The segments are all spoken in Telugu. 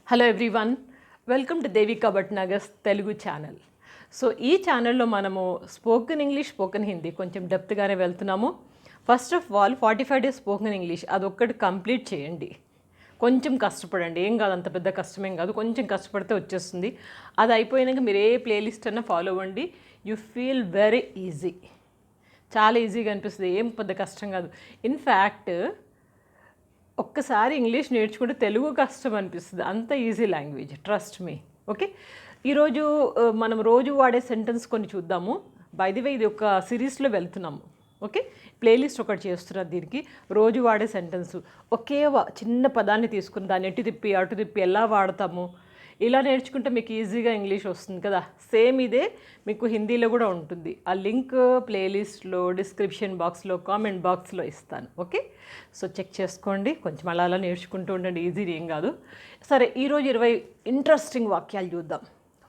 Hello everyone, welcome to Devika Bhatnagar's Telugu channel. So ఈ ఛానల్లో మనము స్పోకెన్ ఇంగ్లీష్, స్పోకెన్ హిందీ కొంచెం డెప్త్గానే వెళ్తున్నాము. First of all 45 days spoken English అదొక్కటి కంప్లీట్ చేయండి. కొంచెం కష్టపడండి, ఏం కాదు, అంత పెద్ద కష్టమేం కాదు, కొంచెం కష్టపడితే వచ్చేస్తుంది. అది అయిపోయినాక మీరు ఏ ప్లేలిస్ట్ అన్నా ఫాలో అవ్వండి. యూ ఫీల్ వెరీ ఈజీ, చాలా ఈజీగా అనిపిస్తుంది, ఏం పెద్ద కష్టం కాదు. ఇన్ఫ్యాక్ట్ ఒక్కసారి ఇంగ్లీష్ నేర్చుకుంటే తెలుగు కష్టం అనిపిస్తుంది, అంత easy language, trust me. Okay, ఈరోజు మనం రోజు వాడే సెంటెన్స్ కొన్ని చూద్దాము. బై ది వే ఇది ఒక సిరీస్లో వెళ్తున్నాము. ఓకే, ప్లేలిస్ట్ ఒకటి చేస్తున్నారు దీనికి. రోజు వాడే సెంటెన్స్ ఒకే చిన్న పదాన్ని తీసుకుని దాన్ని ఎటు తిప్పి అటు తిప్పి ఎలా వాడతాము, ఇలా నేర్చుకుంటే మీకు ఈజీగా ఇంగ్లీష్ వస్తుంది కదా. సేమ్ ఇదే మీకు హిందీలో కూడా ఉంటుంది. ఆ లింక్ ప్లేలిస్ట్లో, డిస్క్రిప్షన్ బాక్స్లో, కామెంట్ బాక్స్లో ఇస్తాను. ఓకే, సో చెక్ చేసుకోండి, కొంచెం అలా అలా నేర్చుకుంటూ ఉండండి, ఈజీ ఏం కాదు. సరే, ఈరోజు 20 ఇంట్రెస్టింగ్ వాక్యాలు చూద్దాం.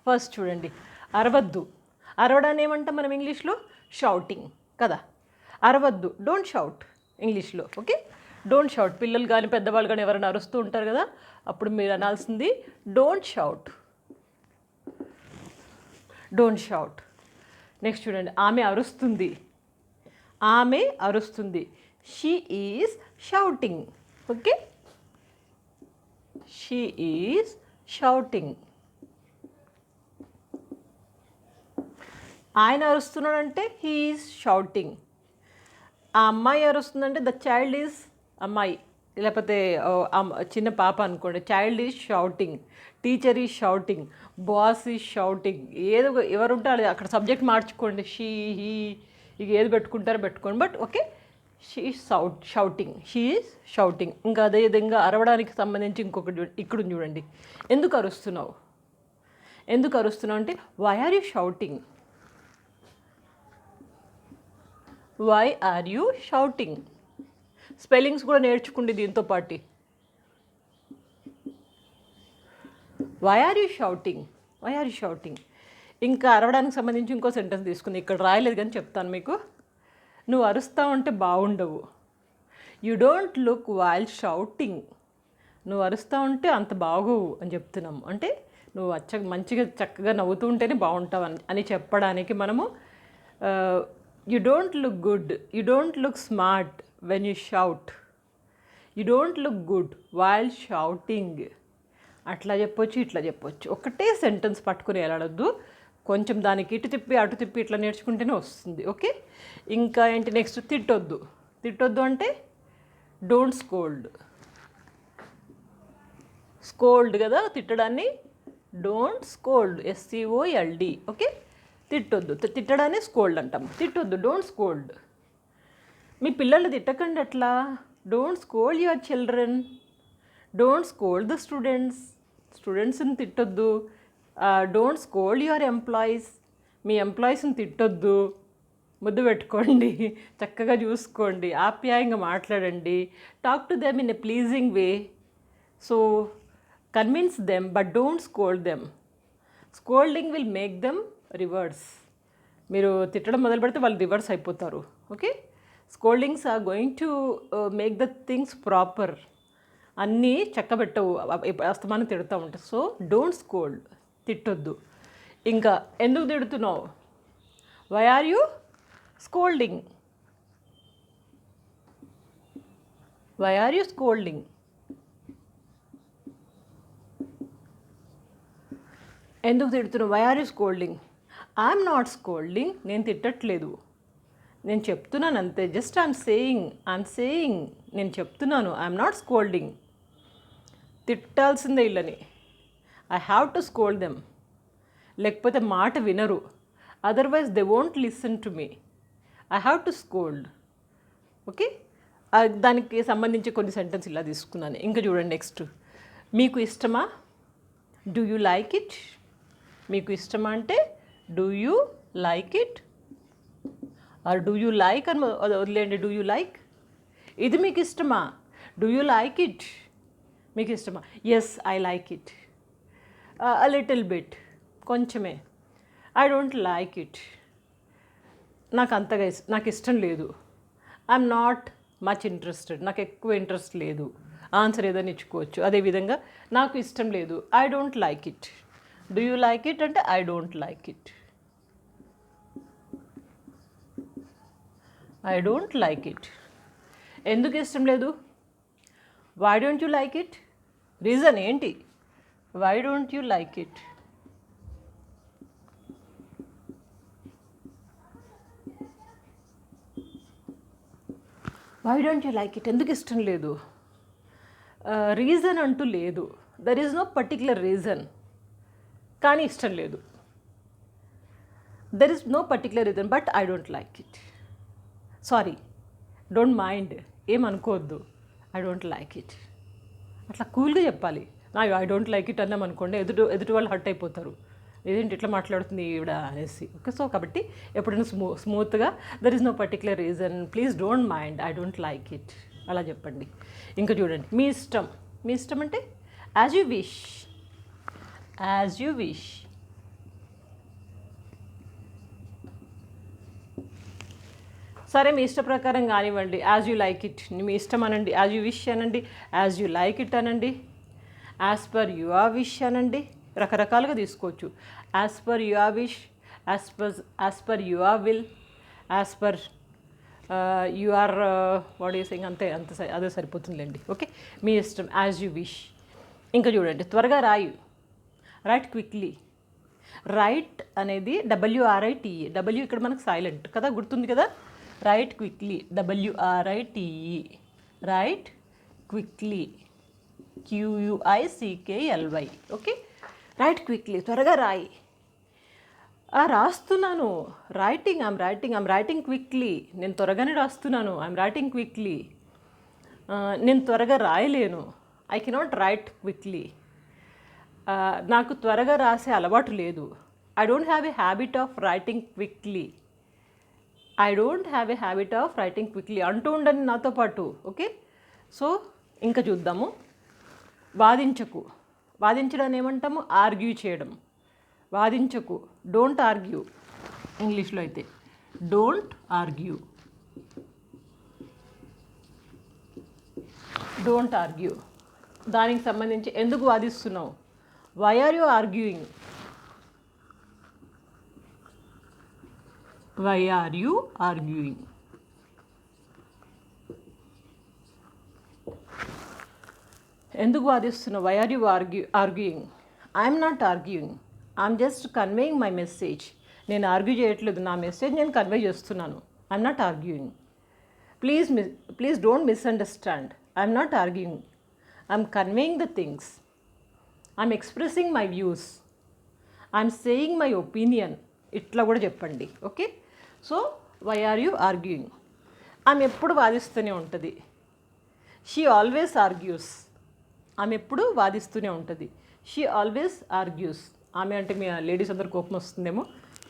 ఫస్ట్ చూడండి, అరవద్దు. అరవడాన్ని ఏమంటాం మనం ఇంగ్లీష్లో? షౌటింగ్ కదా. అరవద్దు, డోంట్ షౌట్ ఇంగ్లీష్లో. Okay, don't shout. పిల్లలు కానీ పెద్దవాళ్ళు కానీ ఎవరైనా అరుస్తూ ఉంటారు కదా, అప్పుడు మీరు అనాల్సింది don't shout, don't shout. Next చూడండి, ఆమె అరుస్తుంది. ఆమె అరుస్తుంది, she is shouting. Okay, she is shouting. ఆయన అరుస్తున్నాడంటే హీ ఈజ్ షౌటింగ్. ఆ అమ్మాయి అరుస్తుందంటే ద చైల్డ్ ఈజ్, అమ్మాయి లేకపోతే చిన్న పాప అనుకోండి, child is shouting. Teacher is shouting, boss is shouting. ఏదో ఎవరు ఉంటారు అక్కడ సబ్జెక్ట్ మార్చుకోండి, షీ, హీ, ఇక ఏది పెట్టుకుంటారో పెట్టుకోండి. But okay, she is shouting, she is shouting. ఇంకా అదే విధంగా అరవడానికి సంబంధించి ఇంకొకటి ఇక్కడ చూడండి. ఎందుకు అరుస్తున్నావు? ఎందుకు అరుస్తున్నావు అంటే why are you shouting? Why are you shouting? Spellings కూడా నేర్చుకోండి దీంతో పాటు. Why are you shouting, why are you shouting. ఇంకా అరవడానికి సంబంధించి ఇంకో సెంటెన్స్ తీసుకుంది, ఇక్కడ రాయలేదు కానీ చెప్తాను మీకు. నువ్వు అరుస్తా ఉంటే బాగుండవు. You don't look while shouting. నువ్వు అరుస్తూ ఉంటే అంత బాగోవు అని చెప్తున్నాము. అంటే నువ్వు మంచిగా చక్కగా నవ్వుతూ ఉంటేనే బాగుంటావు అని చెప్పడానికి మనము you don't look good, you don't look smart when you shout, you don't look good while shouting. అట్లా చెప్పొచ్చు, ఇట్లా చెప్పొచ్చు. ఒకటే సెంటెన్స్ పట్టుకుని వెళ్ళడద్దు, కొంచెం దానికి ఇటు తిప్పి అటు తిప్పి ఇట్లా నేర్చుకుంటేనే వస్తుంది. ఓకే, ఇంకా ఏంటి నెక్స్ట్? తిట్టొద్దు. తిట్టొద్దు అంటే డోంట్ స్కోల్డ్. స్కోల్డ్ కదా తిట్టడాన్ని, డోంట్ స్కోల్డ్, SCOLD. ఓకే, తిట్టొద్దు. తిట్టడాన్ని స్కోల్డ్ అంటాం. తిట్టొద్దు, డోంట్ స్కోల్డ్. మీ పిల్లలు తిట్టకండి అట్లా. Don't scold your children, don't scold the students. స్టూడెంట్స్ని తిట్టొద్దు. Don't scold your employees. మీ ఎంప్లాయీస్ని తిట్టొద్దు. ముద్దు పెట్టుకోండి, చక్కగా చూసుకోండి, ఆప్యాయంగా మాట్లాడండి. Talk to them in a pleasing way. So convince them but don't scold them. Scolding will make them reverse. మీరు తిట్టడం మొదలు పెడితే వాళ్ళు రివర్స్ అయిపోతారు. Okay, స్కోల్డింగ్స్ are going to make the things proper. అన్నీ చక్కబెట్టవు, అస్తమానం తిడుతూ ఉంటాయి. సో డోంట్ స్కోల్డ్, తిట్టొద్దు. ఇంకా ఎందుకు తిడుతున్నావు? Why are you scolding, why are you scolding. ఎందుకు తిడుతున్నావు? Why are you scolding. I'm not scolding, నేను తిట్టట్లేదు, నేను చెప్తున్నాను అంతే. జస్ట్ ఐఎమ్ సేయింగ్, నేను చెప్తున్నాను. I'm not scolding. తిట్టాల్సిందే ఇళ్ళని. I have to scold them, లేకపోతే మాట వినరు. Otherwise they won't listen to me. I have to scold. Okay, దానికి సంబంధించి కొన్ని సెంటెన్స్ ఇలా తీసుకున్నాను. ఇంకా చూడండి నెక్స్ట్, మీకు ఇష్టమా? Do you like it. మీకు ఇష్టమా అంటే do you like it, or do you like అని వదిలేండి. డూ యూ లైక్, ఇది మీకు ఇష్టమా? డూ యూ లైక్ ఇట్, మీకు ఇష్టమా? Yes, I like it. A little bit, కొంచెమే. ఐ డోంట్ లైక్ ఇట్, నాకు అంతగా నాకు ఇష్టం లేదు. ఐఎమ్ నాట్ మచ్ ఇంట్రెస్టెడ్, నాకు ఎక్కువ ఇంట్రెస్ట్ లేదు. ఆన్సర్ ఏదైనా ఇచ్చుకోవచ్చు. అదేవిధంగా నాకు ఇష్టం లేదు, I don't like it. Do you like it అంటే I don't like it. I don't like it. ఎందుకు ఇష్టం లేదు? Why don't you like it? Reason ఏంటి? Why don't you like it? Why don't you like it? ఎందుకు ఇష్టం లేదు? రీజన్ అంటూ లేదు. There is no particular reason, కానీ ఇష్టం లేదు. There is no particular reason but I don't like it. Sorry, don't mind, ఏమనుకోవద్దు, ఐ డోంట్ లైక్ ఇట్. అట్లా కూల్గా చెప్పాలి. ఐ డోంట్ లైక్ ఇట్ అన్నాం అనుకోండి, ఎదుటి వాళ్ళు హర్ట్ అయిపోతారు. ఇదేంటి ఇట్లా మాట్లాడుతుంది ఈవిడ అనేసి. ఓకే, సో కాబట్టి ఎప్పుడైనా స్మూత్గా there is no particular reason, please don't mind, I don't like it అలా చెప్పండి. ఇంకా చూడండి, మీ ఇష్టం. మీ ఇష్టం అంటే as you wish. As you wish. సరే, మీ ఇష్ట ప్రకారం కానివ్వండి. యాజ్ యూ లైక్ ఇట్ మీ ఇష్టం అనండి, యాజ్ యూ విష్ అనండి, యాజ్ యూ లైక్ ఇట్ అనండి, యాజ్ పర్ యువర్ విష్ అనండి. రకరకాలుగా తీసుకోవచ్చు. As per your wish, as per your will, as per your what you saying, అదే సరిపోతుందిలేండి. ఓకే, మీ ఇష్టం, యాజ్ యూ విష్. ఇంకా చూడండి, త్వరగా రాయి. Right quickly. రైట్ అనేది WRITE. డబ్ల్యూ ఇక్కడ మనకు సైలెంట్ కదా, గుర్తుంది కదా. Right quickly, WRITE. Right quickly, QUICKLY. Okay, right quickly, త్వరగా రాయి. రాస్తున్నాను, ఐమ్ రైటింగ్ క్విక్లీ. నేను త్వరగానే రాస్తున్నాను, ఐఎమ్ రైటింగ్ క్విక్లీ. నేను త్వరగా రాయలేను, ఐ కెనాట్ రైట్ క్విక్లీ. నాకు త్వరగా రాసే అలవాటు లేదు, I don't have a habit of writing quickly. I don't have a habit of writing quickly అంటూ ఉండండి నాతో పాటు. ఓకే, సో ఇంకా చూద్దాము. వాదించకు. వాదించడాన్ని ఏమంటాము? ఆర్గ్యూ చేయడం. వాదించకు, డోంట్ ఆర్గ్యూ. ఇంగ్లీష్లో అయితే డోంట్ ఆర్గ్యూ. Don't argue. దానికి సంబంధించి ఎందుకు వాదిస్తున్నావు? Why are you arguing? Why are you arguing? ఎందుకు వాదిస్తున్నావు? Why are you arguing? I'm not arguing, I'm just conveying my message. నేను ఆర్గ్యూ చేయట్లేదు, నా మెసేజ్ నేను కన్వే చేస్తున్నాను. I'm not arguing. Please don't misunderstand. I'm not arguing, I'm conveying the things. I'm expressing my views. I'm saying my opinion. ఇట్లా కూడా చెప్పండి. Okay, so why are you arguing? ఆమె ఎప్పుడు వాదిస్తూనే ఉంటుంది. She always argues. ఆమె ఎప్పుడు వాదిస్తూనే ఉంటుంది. She always argues. ఆమె అంటే మీ లేడీస్ అందరు కోపం వస్తుందేమో,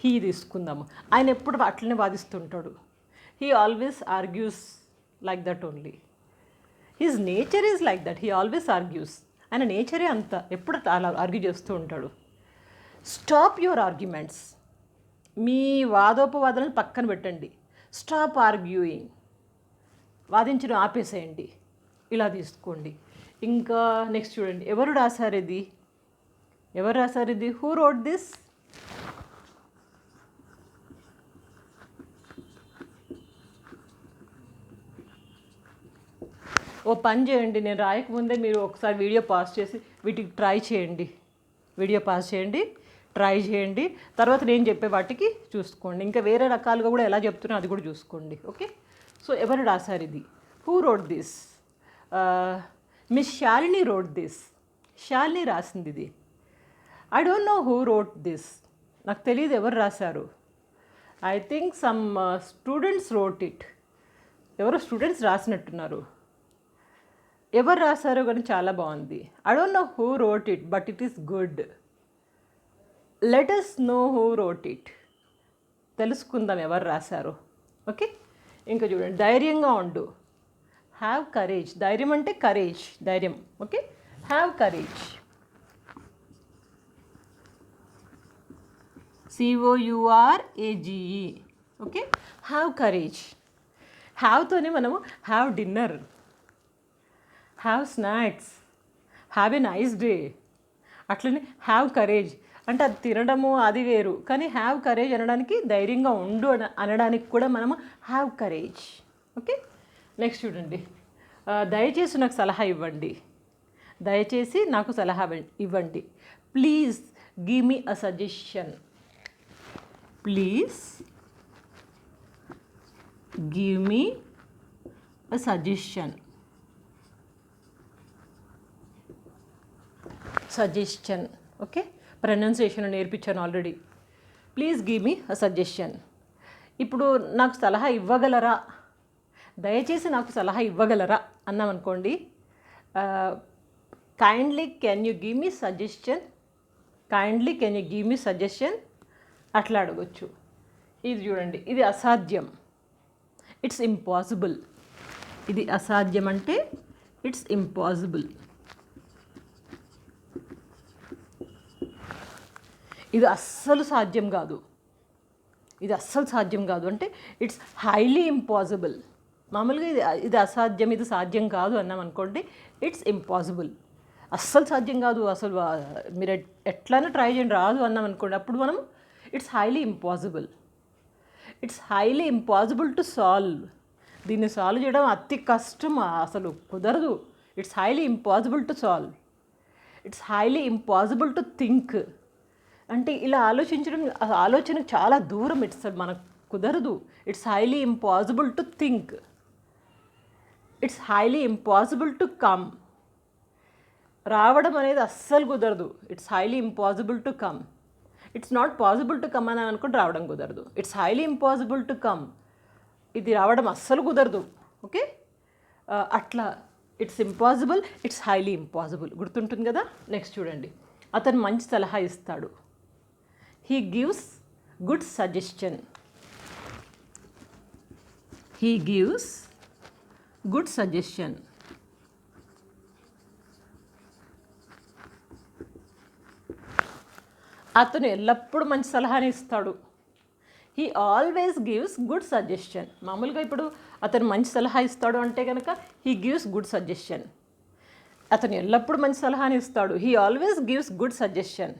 హీ తీసుకుందాము. ఆయన ఎప్పుడు అట్లనే వాదిస్తుంటాడు. He always argues like that only. His nature is like that. He always argues. ఆయన నేచరే అంత, ఎప్పుడు అలా ఆర్గ్యూ చేస్తూ ఉంటాడు. Stop your arguments. మీ వాదోపవాదాలను పక్కన పెట్టండి. Stop arguing. వాదించడం ఆపేసేయండి. ఇలా తీసుకోండి. ఇంకా నెక్స్ట్ చూడండి, ఎవరు రాశారు ఇది? ఎవరు రాశారు ఇది? Who wrote this? ఓ పని చేయండి, నేను రాయకముందే మీరు ఒకసారి వీడియో పాస్ చేసి వీటికి ట్రై చేయండి. వీడియో పాస్ చేయండి, ట్రై చేయండి. తర్వాత నేను చెప్పే వాటికి చూసుకోండి. ఇంకా వేరే రకాలుగా కూడా ఎలా చెప్తున్నా అది కూడా చూసుకోండి. ఓకే, సో ఎవరు రాశారు ఇది? Who wrote this? Miss Shalini wrote this. Shalini రాసింది ఇది. I don't know who wrote this. నాకు తెలియదు ఎవరు రాశారు. I think some students wrote it. ఎవరో స్టూడెంట్స్ రాసినట్టున్నారు. ఎవరు రాశారో కానీ చాలా బాగుంది. I don't know who wrote it but it is good. Let us know who wrote it. తెలుసుకుందాం ఎవరు రాశారో. ఓకే, ఇంకా చూడండి, ధైర్యంగా ఉండు. Have courage. ధైర్యం అంటే కరేజ్, ధైర్యం. Okay, have courage. COURAGE. Okay, have courage. హ్యావ్తోనే మనము have dinner, have snacks, have a nice day. అట్లనే హ్యావ్ కరేజ్ అంటే అది తినడము అది వేరు, కానీ హ్యావ్ కరేజ్ అనడానికి ధైర్యంగా ఉండు అనడానికి కూడా మనము హ్యావ్ కరేజ్. ఓకే, నెక్స్ట్ చూడండి. దయచేసి నాకు సలహా ఇవ్వండి. దయచేసి నాకు సలహా ఇవ్వండి. Please give me a suggestion. Please give me a suggestion. Suggestion okay, pronunciation నేర్పించాను already. Please give me a suggestion. ఇప్పుడు నాకు సలహా ఇవ్వగలరా, దయచేసి నాకు సలహా ఇవ్వగలరా అన్నాం అనుకోండి. Kindly can you give me suggestion, kindly can you give me suggestion అట్లా అడగొచ్చు. ఇది చూడండి, ఇది అసాధ్యం, ఇట్స్ ఇంపాసిబుల్. ఇది అసాధ్యం అంటే ఇట్స్ ఇంపాసిబుల్. ఇది అస్సలు సాధ్యం కాదు, ఇది అస్సలు సాధ్యం కాదు అంటే ఇట్స్ హైలీ ఇంపాసిబుల్. మామూలుగా ఇది అసాధ్యం, ఇది సాధ్యం కాదు అన్నాం అనుకోండి, ఇట్స్ ఇంపాసిబుల్. అస్సలు సాధ్యం కాదు, అసలు మీరు ఎట్లైనా ట్రై చేయండి రాదు అన్నాం అనుకోండి, అప్పుడు మనం it's highly impossible. It's highly impossible to solve. దీన్ని సాల్వ్ చేయడం అతి కష్టం, అసలు కుదరదు. It's highly impossible to solve. It's highly impossible to think. అంటే ఇలా ఆలోచించడం, ఆలోచనకు చాలా దూరం, ఇట్స్ మనకు కుదరదు. It's highly impossible to think. It's highly impossible to come. రావడం అనేది అస్సలు కుదరదు. It's highly impossible to come. It's not possible to come అని అనుకుంటే రావడం కుదరదు. It's highly impossible to come, ఇది రావడం అస్సలు కుదరదు. ఓకే, అట్లా it's impossible, it's highly impossible గుర్తుంటుంది కదా. నెక్స్ట్ చూడండి, అతను మంచి సలహా ఇస్తాడు. He gives good suggestion. He gives good suggestion. అతను ఎల్లప్పుడూ మంచి సలహాని ఇస్తాడు. He always gives good suggestion. మామూలుగా ఇప్పుడు అతను మంచి సలహా ఇస్తాడు అంటే కనుక హీ గివ్స్ గుడ్ సజెషన్. అతను ఎల్లప్పుడూ మంచి సలహాని ఇస్తాడు. He always gives good suggestion.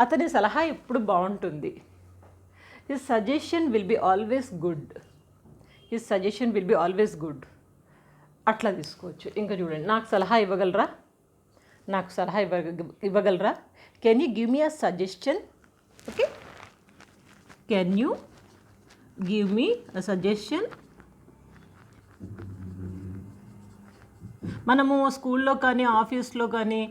అతని సలహా ఎప్పుడు బాగుంటుంది. His suggestion will be always good. His suggestion will be always good అట్లా తీసుకోవచ్చు. ఇంకా చూడండి, నాకు సలహా ఇవ్వగలరా, నాకు సలహా ఇవ్వగలరా. Can you give me a suggestion. Okay, can you give me a suggestion. మనము స్కూల్లో కానీ ఆఫీస్లో కానీ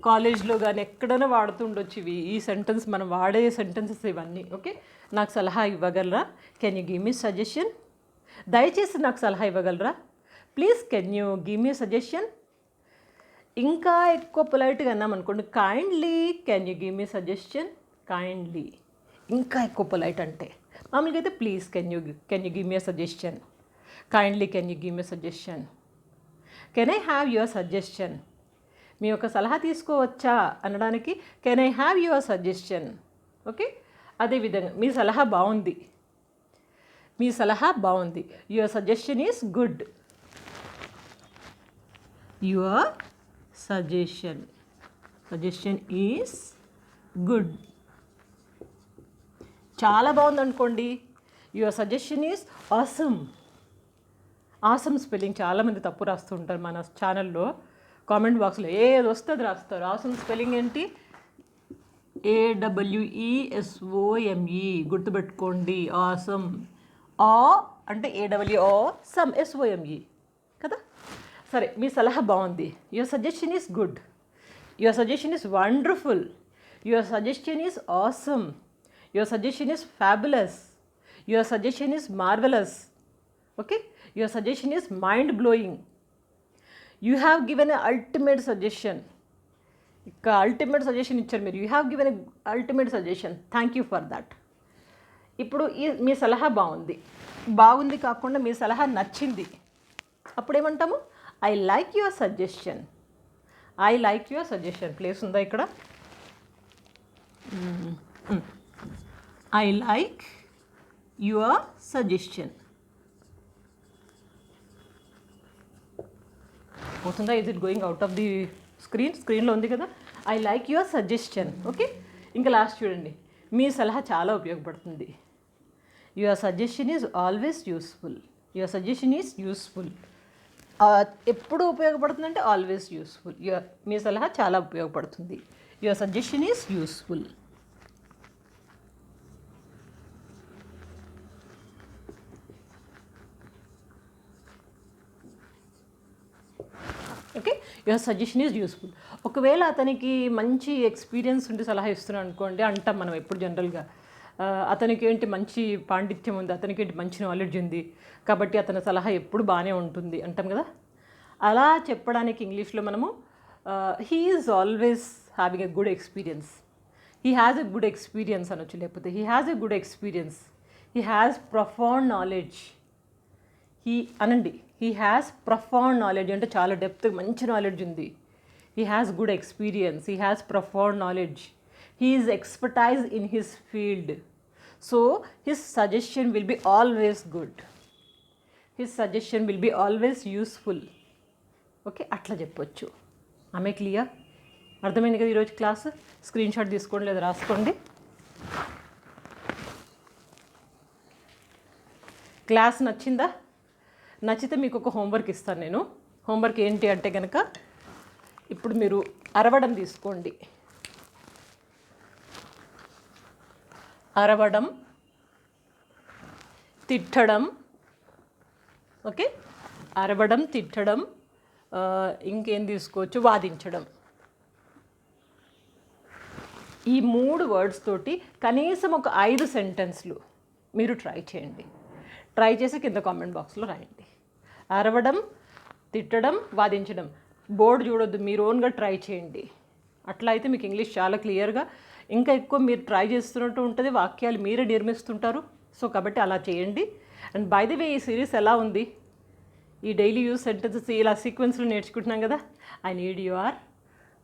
కాలేజ్లో కానీ ఎక్కడైనా వాడుతుండొచ్చు ఇవి. ఈ సెంటెన్స్ మనం వాడే సెంటెన్సెస్ ఇవన్నీ. ఓకే, నాకు సలహా ఇవ్వగలరా. Can you give me suggestion. దయచేసి నాకు సలహా ఇవ్వగలరా. Please can you give me suggestion. ఇంకా ఎక్కువ పొలైట్గా అన్నాం అనుకోండి, kindly can you give me suggestion. Kindly ఇంకా ఎక్కువ పొలైట్ అంటే. మామూలుగా అయితే please can you give me suggestion. Kindly can you give me suggestion. Can I have your suggestion. మీ యొక్క సలహా తీసుకోవచ్చా అనడానికి can I have your suggestion. Okay, అదేవిధంగా మీ సలహా బాగుంది, మీ సలహా బాగుంది. Your suggestion is good. Your suggestion is good. చాలా బాగుంది అనుకోండి, your suggestion is awesome. Awesome spelling చాలామంది తప్పు రాస్తుంటారు మన ఛానల్లో. కామెంట్ బాక్స్లో ఏది వస్తే అది రాస్తారు. ఆసమ్ స్పెల్లింగ్ ఏంటి? AWESOME గుర్తుపెట్టుకోండి. ఆసమ్. ఆ అంటే AWO, సమ్ SOME కదా. సరే, మీ సలహా బాగుంది. Your suggestion is good. Your suggestion is wonderful. Your suggestion is awesome. Your suggestion is fabulous. Your suggestion is marvellous. Okay, your suggestion is mind blowing. You have given a ultimate suggestion. ఇక అల్టిమేట్ సజెషన్ ఇచ్చారు మీరు. You have given a ultimate suggestion, thank you for that. ఇప్పుడు మీ సలహా బాగుంది. బాగుంది కాకుండా మీ సలహా నచ్చింది, అప్పుడేమంటాము? I like your suggestion. I like your suggestion. Place ఉందా ఇక్కడ? I like your suggestion. పోతుందా? Is it going out of the స్క్రీన్లో ఉంది కదా. I like your suggestion. Okay, ఇంకా లాస్ట్ చూడండి, మీ సలహా చాలా ఉపయోగపడుతుంది. Your suggestion is always useful. Your suggestion is useful. ఎప్పుడు ఉపయోగపడుతుందంటే ఆల్వేస్ యూస్ఫుల్. మీ సలహా చాలా ఉపయోగపడుతుంది. Your suggestion is useful. Okay, your suggestion is useful. ఒకవేళ అతనికి మంచి ఎక్స్పీరియన్స్ ఉండి సలహా ఇస్తున్నాను అనుకోండి, అంటాం మనం ఎప్పుడు జనరల్గా, అతనికి ఏంటి మంచి పాండిత్యం ఉంది, అతనికి ఏంటి మంచి నాలెడ్జ్ ఉంది, కాబట్టి అతని సలహా ఎప్పుడు బాగానే ఉంటుంది అంటాం కదా. అలా చెప్పడానికి ఇంగ్లీష్లో మనము he is always having a good experience, he has a good experience అనొచ్చు, లేకపోతే he has a good experience, he has profound knowledge. అనండి, హీ హ్యాస్ ప్రొఫౌండ్ నాలెడ్జ్ అంటే చాలా డెప్త్ మంచి నాలెడ్జ్ ఉంది. He has good experience, he has profound knowledge, he is expertise in his field. So his suggestion will be always good, his suggestion will be always useful. Okay, అట్లా చెప్పొచ్చు. ఆమె క్లియర్? అర్థమైంది కదా ఈరోజు క్లాస్? స్క్రీన్ షాట్ తీసుకోండి లేదా రాసుకోండి. క్లాస్ నచ్చిందా? నచ్చితే మీకు ఒక హోంవర్క్ ఇస్తాను నేను. హోంవర్క్ ఏంటి అంటే కనుక, ఇప్పుడు మీరు అరవడం తీసుకోండి. అరవడం, తిట్టడం. ఓకే, అరవడం, తిట్టడం, ఇంకేం తీసుకోవచ్చు, వాదించడం. ఈ 3 వర్డ్స్ తోటి కనీసం ఒక 5 సెంటెన్స్లు మీరు ట్రై చేయండి. ట్రై చేసి కింద కామెంట్ బాక్స్లో రాయండి. అరవడం, తిట్టడం, వాదించడం. బోర్డు చూడొద్దు, మీరు ఓన్గా ట్రై చేయండి. అట్లా అయితే మీకు ఇంగ్లీష్ చాలా క్లియర్గా, ఇంకా ఎక్కువ మీరు ట్రై చేస్తున్నట్టు ఉంటుంది, వాక్యాలు మీరే నిర్మిస్తుంటారు. సో కాబట్టి అలా చేయండి. అండ్ బై ది వే, ఈ సిరీస్ ఎలా ఉంది? ఈ డైలీ యూజ్ సెంటెన్సెస్ ఇలా సీక్వెన్స్లో నేర్చుకుంటున్నాం కదా. I need your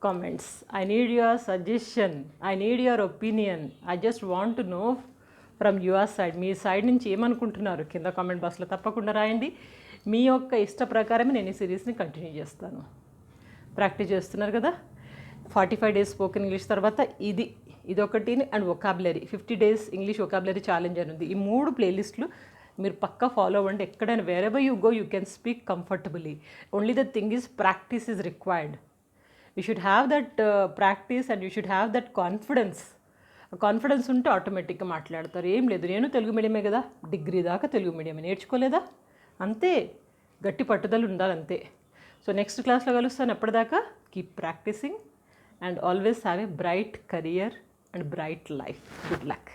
comments, I need your suggestion, I need your opinion. I just want to know from your side. Me side నుంచి ఏమనుకుంటున్నారు కింద కామెంట్ బాక్స్లో తప్పకుండా రాయండి. మీ యొక్క ఇష్ట ప్రకారమే నేను ఈ సిరీస్ని కంటిన్యూ చేస్తాను. ప్రాక్టీస్ చేస్తున్నారు కదా. 45 డేస్ స్పోకెన్ ఇంగ్లీష్ తర్వాత ఇదొకటి and vocabulary 50 days English vocabulary challenge అని ఉంది. ఈ 3 ప్లేలిస్టులు మీరు పక్కా ఫాలో అవ్వండి. ఎక్కడైనా wherever you go you can speak comfortably. Only the thing is practice is required. You should have that practice and you should have that confidence. Confidence ఉంటే ఆటోమేటిక్గా మాట్లాడతారు. ఏం లేదు, నేను తెలుగు మీడియమే కదా, డిగ్రీ దాకా తెలుగు మీడియమే, నేర్చుకోలేదా? అంతే, గట్టి పట్టుదల ఉండాలి అంతే. సో నెక్స్ట్ క్లాస్లో కలుస్తాను. ఎప్పటిదాకా keep practising and always have a bright career and bright life. Good luck.